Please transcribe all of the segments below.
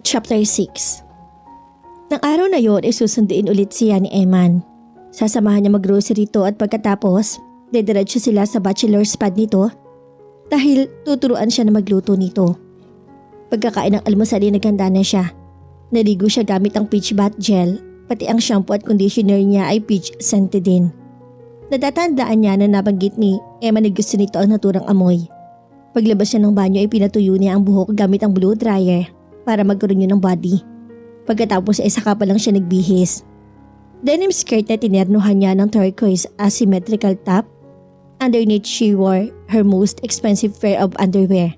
Chapter 6. Nang araw na yon ay susunduin ulit siya ni Eman. Sasamahan niya mag-grocery to at pagkatapos, dediretso sila sa bachelor's pad nito dahil tuturuan siya na magluto nito. Pagkakain ng almusal ay naghanda na siya. Naligo siya gamit ang peach bath gel, pati ang shampoo at conditioner niya ay peach scented din. Natatandaan niya na nabanggit ni Eman na gusto nito ang naturang amoy. Paglabas niya ng banyo ay pinatuyo niya ang buhok gamit ang blow dryer para magkaroon yun ng body. Pagkatapos ay saka pa lang siya nagbihis. Denim skirt na tinernuhan niya ng turquoise asymmetrical top. Underneath she wore her most expensive pair of underwear.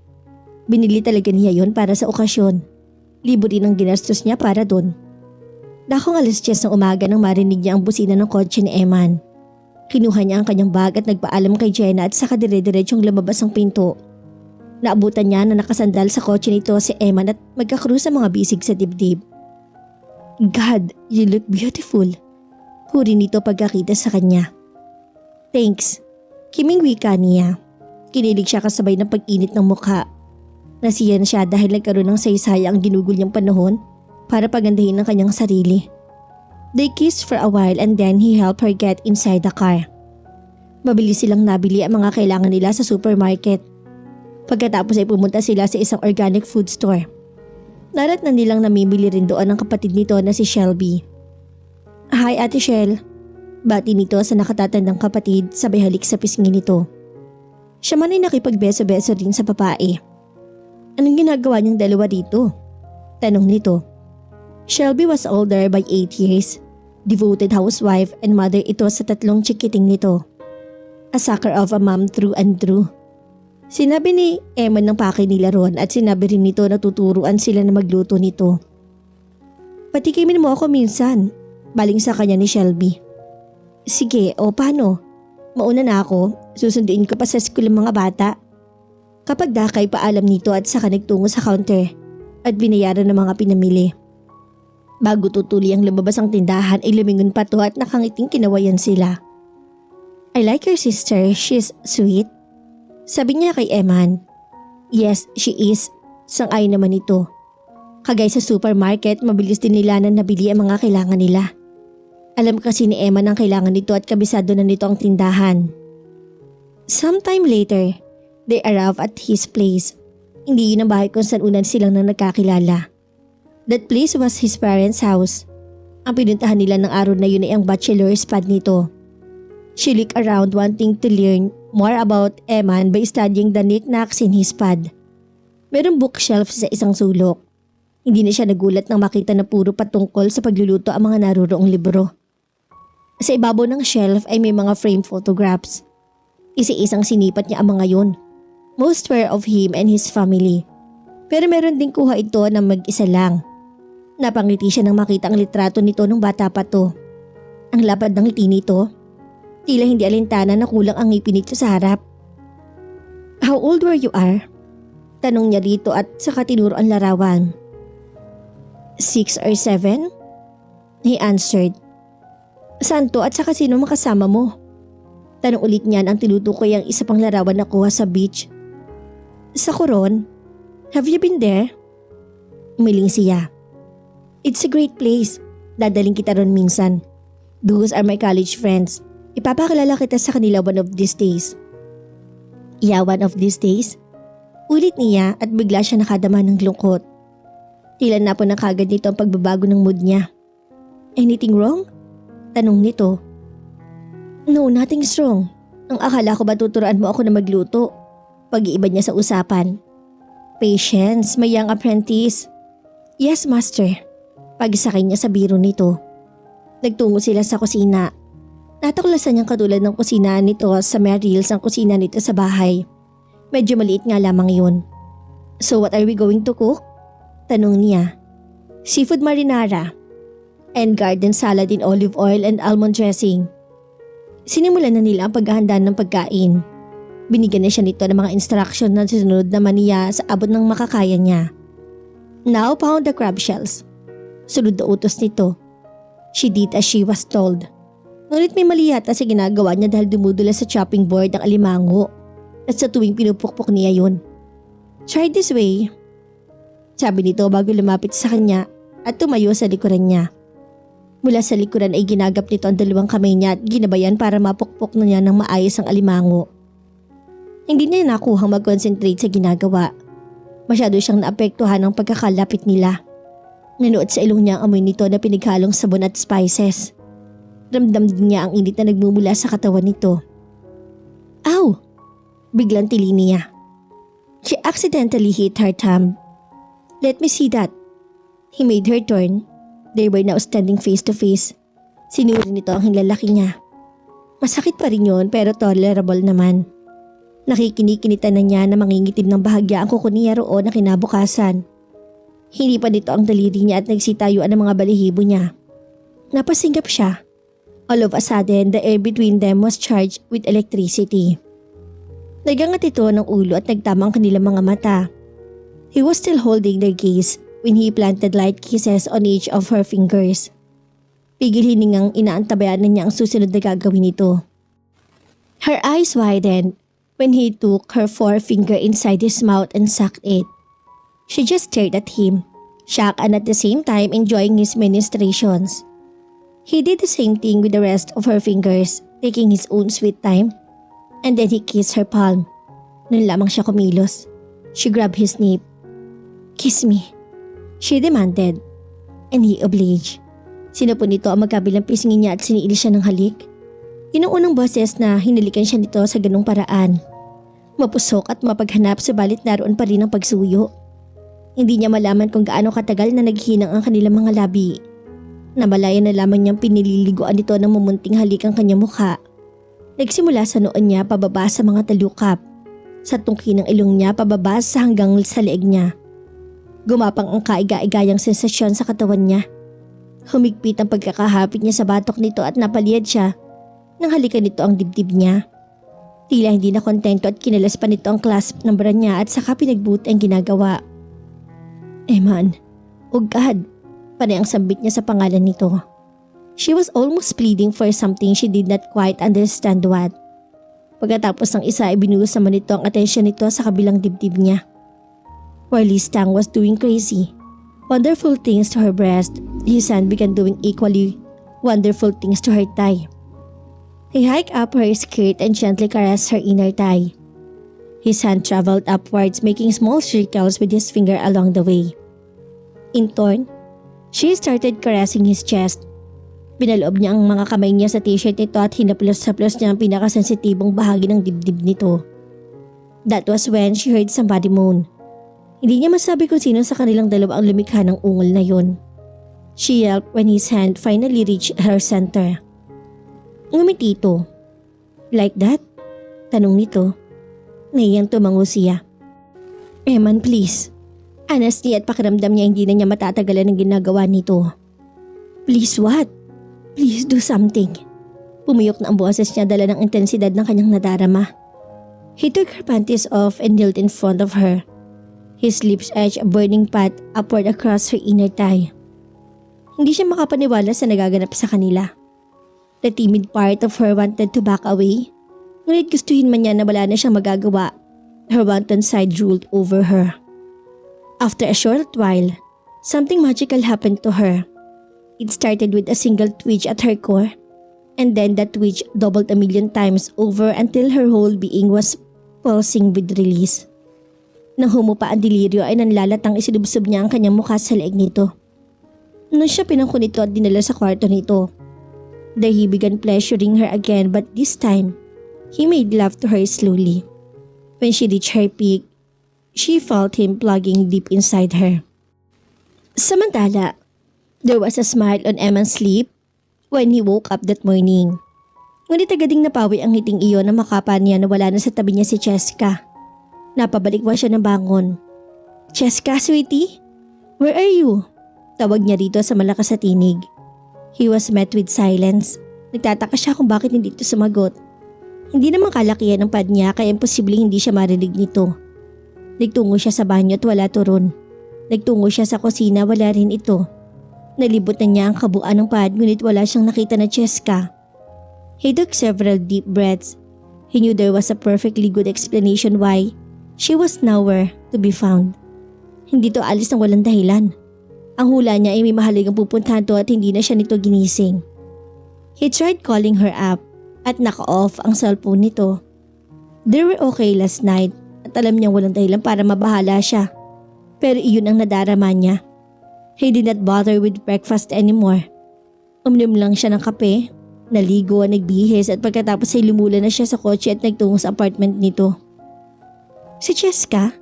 Binili talaga niya yon para sa okasyon. Libo din ang ginastos niya para dun. Dakong 10:00 ng umaga nang marinig niya ang busina ng kotse ni Eman. Kinuha niya ang kanyang bag at nagpaalam kay Jenna at saka dire-diretsong lumabas ang pinto. Naabutan niya na nakasandal sa kotse nito si Eman at magkakrus sa mga bisig sa dibdib. "God, you look beautiful." Huri nito pagkakita sa kanya. "Thanks." Kiming wika niya. Kinilig siya kasabay ng pag-init ng mukha. Nasiyan siya dahil nagkaroon ng saysaya ang ginugol niyang panahon para pagandahin ang kanyang sarili. They kissed for a while and then he helped her get inside the car. Mabilis silang nabili ang mga kailangan nila sa supermarket. Pagkatapos ay pumunta sila sa isang organic food store. Naratnan nilang namimili rin doon ang kapatid nito na si Shelby. "Hi Ate Shell." Bati nito sa nakatatandang kapatid sabay halik sa pisngi nito. Siya man ay nakipagbeso-beso rin sa babae. "Anong ginagawa niyong dalawa dito?" tanong nito. Shelby was older by 8 years. Devoted housewife and mother ito sa 3 chikiting nito. A sucker of a mom through and through. Sinabi ni Eman ng pakay nila ron at sinabi rin nito na tuturuan sila na magluto nito. "Patikimin mo ako minsan," baling sa kanya ni Shelby. "Sige, o paano? Mauna na ako, susunduin ko pa sa school ng mga bata." Kapag dakay paalam nito at saka nagtungo sa counter at binayaran ng mga pinamili. Bago tutuli ang lumabas ang tindahan ay lumingon pa to at nakangiting kinawayan sila. "I like your sister, she's sweet." Sabi niya kay Eman. "Yes, she is." Sang-ayon naman ito. Kagaya sa supermarket, mabilis din nila na nabili ang mga kailangan nila. Alam kasi ni Eman ang kailangan nito at kabisado na nito ang tindahan. Sometime later, they arrived at his place. Hindi yun ang bahay kung saan unan silang na nagkakilala. That place was his parents' house. Ang pinuntahan nila ng araw na yun ay ang bachelor's pad nito. She looked around wanting to learn more about Eman by studying the knickknacks in his pad. Merong bookshelf sa isang sulok. Hindi na siya nagulat nang makita na puro patungkol sa pagluluto ang mga naroroong libro. Sa ibabaw ng shelf ay may mga frame photographs. Isa-isang sinipat niya ang mga yun. Most were of him and his family. Pero meron ding kuha ito na mag-isa lang. Napangiti siya nang makita ang litrato nito nung bata pa to. Ang lapad ng ngiti nito. Tila hindi alintana na kulang ang ngipin nito sa harap. "How old were you are?" tanong niya rito at saka tinuro ang larawan. 6 or 7? He answered. "Saan to at saka sino makasama mo?" Tanong ulit niyan ang tinutukoy ang isa pang larawan na kuha sa beach. "Sa Coron? Have you been there?" Umiling siya. "It's a great place. Dadaling kita ron minsan. Those are my college friends. Ipapakilala kita sa kanila one of these days." "Yeah, one of these days?" Ulit niya at bigla siya nakadama ng lungkot. Tila na po na kagad nito ang pagbabago ng mood niya. "Anything wrong?" tanong nito. "No, nothing's wrong. Ang akala ko ba tuturuan mo ako na magluto?" Pag-iiba niya sa usapan. "Patience, my young apprentice." "Yes, master." Pagsakay niya sa biro nito. Nagtungo sila sa kusina. Natuklasan niyang katulad ng kusina nito sa Merrill's ang kusina nito sa bahay. Medyo maliit nga lamang yun. "So what are we going to cook?" tanong niya. "Seafood marinara and garden salad in olive oil and almond dressing." Sinimulan na nila ang paghahanda ng pagkain. Binigyan na siya nito ng mga instruction na sinunod naman niya sa abot ng makakaya niya. "Now pound the crab shells." Sunod na utos nito. She did as she was told. Ngunit may mali yata sa ginagawa niya dahil dumudula sa chopping board ang alimango at sa tuwing pinupukpok niya yun. "Try this way," sabi nito bago lumapit sa kanya at tumayo sa likuran niya. Mula sa likuran ay ginagap nito ang dalawang kamay niya at ginabayan para mapukpok na niya ng maayos ang alimango. Hindi niya nakuhang mag-concentrate sa ginagawa. Masyado siyang naapektuhan ng pagkakalapit nila. Nanuot sa ilong niya ang amoy nito na pinaghalong sabon at spices. Ramdam din niya ang init na nagmumula sa katawan nito. "Ow!" Biglang tili niya. She accidentally hit her thumb. "Let me see that." He made her turn. They were now standing face to face. Sinuri nito ang hinlalaki niya. Masakit pa rin yun pero tolerable naman. Nakikinikinita na niya na mangingitim ng bahagya ang kuko niya roon na kinabukasan. Hindi pa dito ang daliri niya at nagsitayuan ang mga balahibo niya. Napasinggap siya. All of a sudden, the air between them was charged with electricity. Nagangat ito ng ulo at nagtamang kanilang mga mata. He was still holding their gaze when he planted light kisses on each of her fingers. Pigil hiningang inaantabayan na niya ang susunod na gagawin nito. Her eyes widened when he took her forefinger inside his mouth and sucked it. She just stared at him, shocked and at the same time enjoying his ministrations. He did the same thing with the rest of her fingers, taking his own sweet time, and then he kissed her palm. Nun lamang siya kumilos. She grabbed his nape. "Kiss me," she demanded, and he obliged. Sinupon nito ang magkabilang pisngi niya at siniilis siya ng halik. Yun ang unang boses na hinalikan siya nito sa ganung paraan. Mapusok at mapaghanap subalit naroon pa rin ang pagsuyo. Hindi niya malaman kung gaano katagal na naghinang ang kanilang mga labi. Namalaya na lamang niyang pinililiguan nito ng mumunting halik ang kanyang mukha. Nagsimula sa noon niya pababa sa mga talukap. Sa tungki ng ilong niya pababa sa hanggang sa leeg niya. Gumapang ang kaiga-igayang sensasyon sa katawan niya. Humigpit ang pagkakahapit niya sa batok nito at napaliyad siya nang halikan nito ang dibdib niya. Tila hindi na kontento at kinalas pa nito ang clasp ng bra niya at saka pinagbuti ang ginagawa. "Eman, oh God," panay ang sambit niya sa pangalan nito. She was almost pleading for something she did not quite understand what. Pagkatapos ng isa ay binuhos naman nito ang atensyon nito sa kabilang dibdib niya. While his tongue was doing crazy, wonderful things to her breast, his hand began doing equally wonderful things to her thigh. He hiked up her skirt and gently caressed her inner thigh. His hand traveled upwards, making small circles with his finger along the way. In turn, she started caressing his chest. Pinaloob niya ang mga kamay niya sa t-shirt nito at hinaplos-haplos niya ang pinakasensitibong bahagi ng dibdib nito. That was when she heard somebody moan. Hindi niya masabi kung sino sa kanilang dalawa ang lumikha ng ungol na yun. She yelped when his hand finally reached her center. Ngumiti ito. "Like that?" tanong nito. Nahiyang tumango siya. "Eman, please." Honestly at pakiramdam niya hindi na niya matatagalan ang ginagawa nito. "Please what? Please do something." Pumiyok na ang boses niya dala ng intensidad ng kanyang nadarama. He took her panties off and knelt in front of her. His lips edged a burning path upward across her inner thigh. Hindi siya makapaniwala sa nagaganap sa kanila. The timid part of her wanted to back away. Ngunit gustuhin man niya na wala na siyang magagawa. Her wanton side drooled over her. After a short while, something magical happened to her. It started with a single twitch at her core, and then that twitch doubled a million times over until her whole being was pulsing with release. Nang humupa ang deliryo ay nanlalatang isinubsob niya ang kanyang mukha sa leeg nito. Nung siya pinangko nito at dinala sa kwarto nito, there he began pleasuring her again, but this time, he made love to her slowly. When she reached her peak, she felt him plugging deep inside her. Samantala, there was a smile on Emma's lip when he woke up that morning. Ngunit agading napawi ang ngiting iyon na makapa niya na wala na sa tabi niya si Cheska. Napabalikwa siya ng bangon. "Cheska, sweetie? Where are you?" Tawag niya rito sa malakas na tinig. He was met with silence. Nagtataka siya kung bakit hindi ito sumagot. Hindi naman kalakihan ng pad niya kaya imposibleng hindi siya marinig nito. Nagtungo siya sa banyo at wala to ron. Nagtungo siya sa kusina, wala rin ito. Nalibot na niya ang kabuuan ng pad ngunit wala siyang nakita na Cheska. He took several deep breaths. He knew there was a perfectly good explanation why she was nowhere to be found. Hindi to alis ng walang dahilan. Ang hula niya ay may mahalagang pupuntahan to at hindi na siya nito ginising. He tried calling her up at naka-off ang cellphone nito. They were okay last night at alam niyang walang dahilan para mabahala siya. Pero iyon ang nadarama niya. He did not bother with breakfast anymore. Uminom lang siya ng kape, naligo, nagbihis at pagkatapos ay lumula na siya sa kotse at nagtungo sa apartment nito. Si Cheska?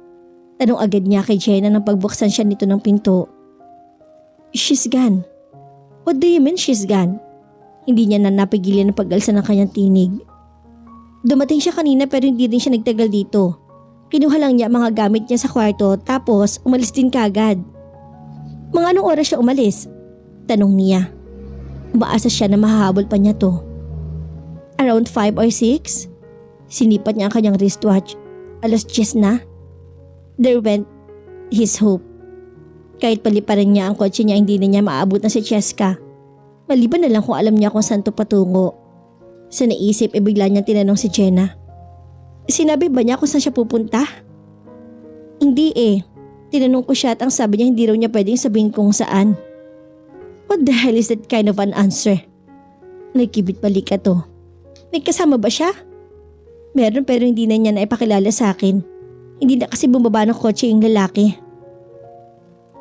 Tanong agad niya kay Jenna nang pagbuksan siya nito ng pinto. She's gone. What do you mean she's gone? Hindi niya na napigilan ang pag-alsa ng kanyang tinig. Dumating siya kanina pero hindi din siya nagtagal dito. Kinuha lang niya mga gamit niya sa kwarto tapos umalis din kagad. Mga anong oras siya umalis? Tanong niya. Umaasa siya na mahahabol pa niya to. Around 5 or 6? Sinipat niya ang kanyang wristwatch. 10:00 na. There went his hope. Kahit paliparan niya ang kotse niya, hindi na niya maabot na si Cheska. Maliban na lang kung alam niya kung saan to patungo. Sa naisip, bigla niyang tinanong si Jenna. Sinabi ba niya kung saan siya pupunta? Hindi eh. Tinanong ko siya at ang sabi niya hindi raw niya pwedeng sabihin kung saan. What the hell is that kind of an answer? Nagkibit balik ka to. May kasama ba siya? Meron pero hindi na niya naipakilala sa akin. Hindi na kasi bumaba ng kotse yung lalaki.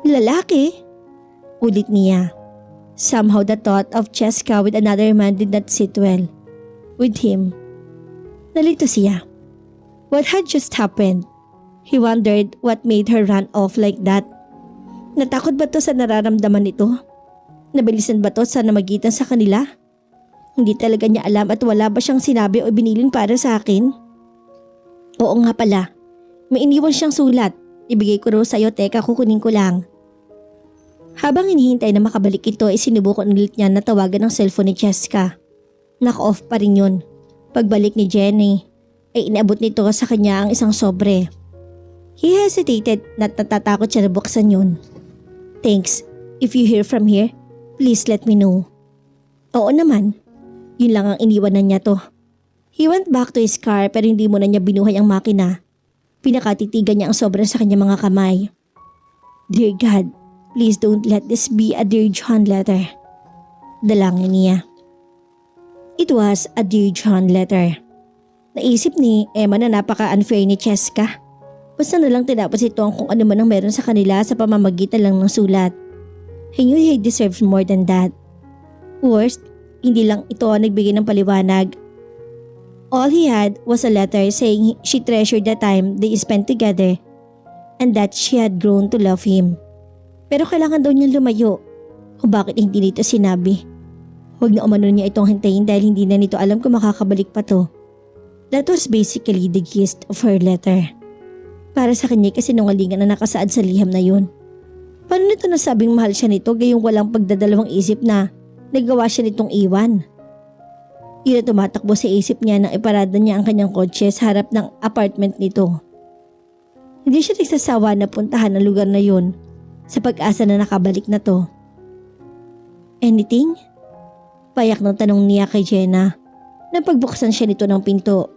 Lalaki? Ulit niya. Somehow the thought of Cheska with another man did not sit well with him. Nalito siya. What had just happened? He wondered what made her run off like that. Natakot ba to sa nararamdaman nito? Nabilisan ba to sa namagitan sa kanila? Hindi talaga niya alam at wala ba siyang sinabi o binilin para sa akin? Oo nga pala. May iniwan siyang sulat. Ibigay ko raw sa'yo, teka kukunin ko lang. Habang hinihintay na makabalik ito ay sinubukan ulit niya na tawagan ng cellphone ni Cheska. Naka-off pa rin yun. Pagbalik ni Jenny ay inabot nito sa kanya ang isang sobre. He hesitated na natatakot siya na buksan yun. Thanks. If you hear from here, please let me know. Oo naman. Yun lang ang iniwanan niya to. He went back to his car pero hindi muna niya binuhay ang makina. Pinakatitigan niya ang sobre sa kanyang mga kamay. Dear God, please don't let this be a Dear John letter. Dalangin niya. It was a Dear John letter. Naisip ni Emma na napaka-unfair ni Cheska. Basta na lang tinapos ito ang kung ano man ang meron sa kanila sa pamamagitan lang ng sulat. He knew he deserved more than that. Worst, hindi lang ito nagbigay ng paliwanag. All he had was a letter saying she treasured the time they spent together and that she had grown to love him. Pero kailangan daw niya lumayo. Kung bakit hindi nito sinabi. Huwag na umano niya itong hintayin dahil hindi na nito alam kung makakabalik pa to. That was basically the gist of her letter. Para sa kanya kasi nungalingan na nakasaad sa liham na yun. Paano nito nasabing mahal siya nito gayong walang pagdadalawang isip na nagawa siya nitong iwan? Yun na tumatakbo sa isip niya nang iparada niya ang kanyang kotse sa harap ng apartment nito. Hindi siya nagsasawa na puntahan ang lugar na yun sa pag-asa na nakabalik na to. Anything? Payak ng tanong niya kay Jenna nang pagbuksan siya nito ng pinto.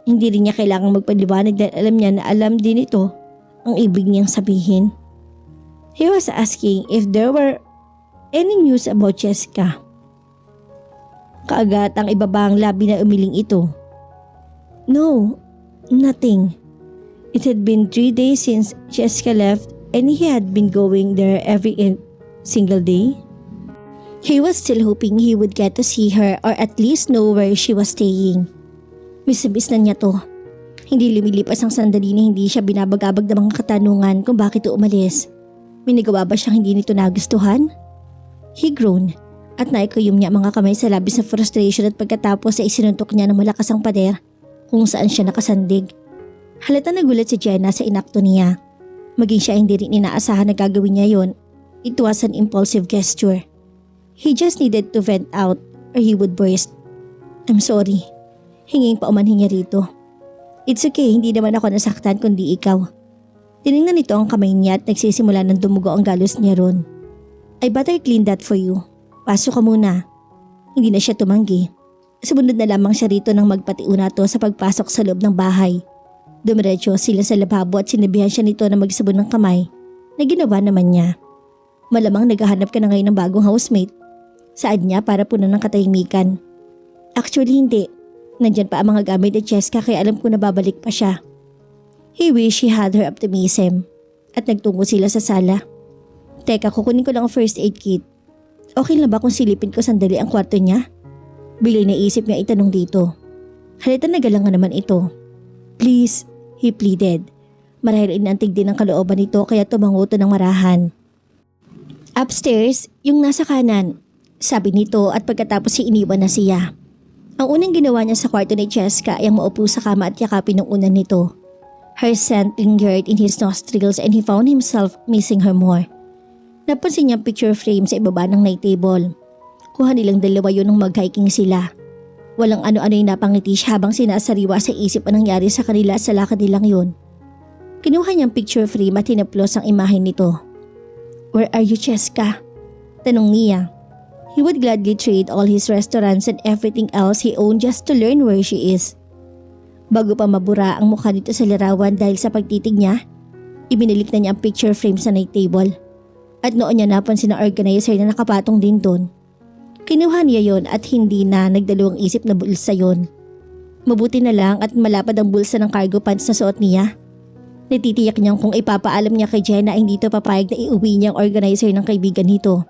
Hindi rin niya kailangang magpaliwanag dahil alam niya na alam din ito ang ibig niyang sabihin. He was asking if there were any news about Cheska. Kaagad ang ibaba ang labi na umiling ito. No, nothing. It had been 3 days since Cheska left and he had been going there every single day. He was still hoping he would get to see her or at least know where she was staying. Miss na niya to. Hindi lumilipas ang sandali na hindi siya binabagabag ng mga katanungan kung bakit ito umalis. May nagawa ba siyang hindi nito nagustuhan? He groaned at naikuyom niya ang mga kamay sa labis na frustration at pagkatapos ay isinuntok niya ng malakas ang pader kung saan siya nakasandig. Halata nagulat si Jenna sa inakto niya. Maging siya hindi rin inaasahan na gagawin niya yon. It was an impulsive gesture. He just needed to vent out or he would burst. I'm sorry. Hinging paumanhin niya rito. It's okay, hindi naman ako nasaktan kundi ikaw. Tinignan nito ang kamay niya at nagsisimula ng dumugo ang galos niya ron. I better clean that for you. Pasok ka muna. Hindi na siya tumanggi. Sumunod na lamang siya rito nang magpatiuna to sa pagpasok sa loob ng bahay. Dumiretso sila sa lababo at sinabihan siya nito na magsabon ng kamay na ginawa naman niya. Malamang naghahanap ka na ngayon ng bagong housemate. Saad niya para puno ng katahimikan. Actually hindi. Nandyan pa ang mga gamit ni Cheska kaya alam ko na babalik pa siya. He wished he had her optimism at nagtungo sila sa sala. Teka, kukunin ko lang ang first aid kit. Okay lang ba kung silipin ko sandali ang kwarto niya? Biglang naisip niya itanong dito. Halata nagalangan naman ito. Please, he pleaded. Marahil inantig din ang kalooban nito kaya tumango to ng marahan. Upstairs, yung nasa kanan, sabi nito at pagkatapos iniwan na siya. Ang unang ginawa niya sa kwarto ni Cheska ay ang maupo sa kama at yakapin ng unan nito. Her scent lingered in his nostrils and he found himself missing her more. Napansin niya ang picture frame sa ibaba ng night table. Kuha nilang dalawa yun nung mag-hiking sila. Walang ano-ano yung napangiti siya habang sinasariwa sa isip ang nangyari sa kanila sa lakad nilang yun. Kinuha niyang picture frame at hinaplos ang imahen nito. Where are you, Cheska? Tanong niya. He would gladly trade all his restaurants and everything else he owned just to learn where she is. Bago pa mabura ang mukha nito sa larawan dahil sa pagtitig niya, ibinalik na niya ang picture frame sa night table. At noon niya napansin ang organizer na nakapatong din doon. Kinuha niya yon at hindi na nagdalawang isip na bulsa yon. Mabuti na lang at malapad ang bulsa ng cargo pants na suot niya. Natitiyak niyang kung ipapaalam niya kay Jenna ay hindi ito papayag na iuwi niya ang organizer ng kaibigan nito.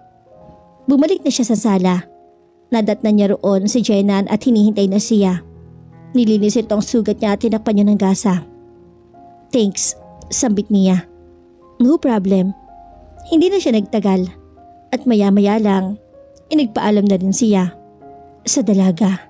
Bumalik na siya sa sala. Nadatnan niya roon si Jenna at hinihintay na siya. Nilinis ito ang sugat niya at tinakpan niya ng gasa. Thanks, sambit niya. No problem. Hindi na siya nagtagal at maya-maya lang, inagpaalam na rin siya sa dalaga.